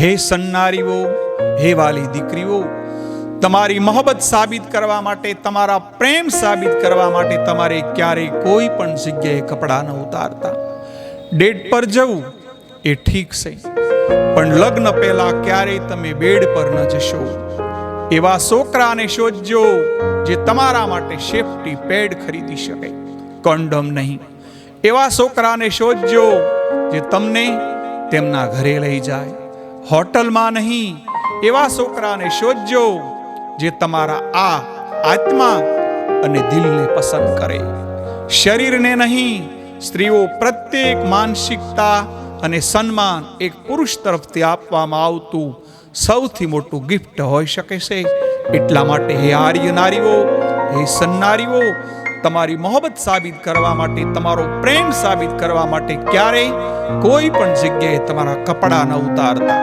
હે સન્નારીઓ, હે વાલી દીકરીઓ, તમારી મોહબ્બત સાબિત કરવા માટે, તમારા પ્રેમ સાબિત કરવા માટે તમારે ક્યારેય કોઈ પણ જગ્યાએ કપડાં ન ઉતારતા. ડેટ પર જવું એ ઠીક છે, પણ લગ્ન પહેલા ક્યારેય તમે બેડ પર ન જશો. એવા છોકરાને શોધજો જે તમારા માટે સેફટી પેડ ખરીદી શકે, કોન્ડોમ નહીં. એવા છોકરાને શોધજો જે તમને તેમના ઘરે લઈ જાય, હોટલમાં નહીં. એવા છોકરાને શોધજો જે તમારા આ આત્મા અને દિલને પસંદ કરે, શરીરને નહીં. સ્ત્રીઓ પ્રત્યેક માનસિકતા અને સન્માન એક પુરુષ તરફથી આપવામાં આવતું સૌથી મોટું ગિફ્ટ હોઈ શકે છે. એટલા માટે હે આર્ય નારીઓ, હે સન્નારીઓ, તમારી મોહબ્બત સાબિત કરવા માટે, તમારો પ્રેમ સાબિત કરવા માટે ક્યારેય કોઈ પણ જગ્યાએ તમારા કપડાં ન ઉતારતા.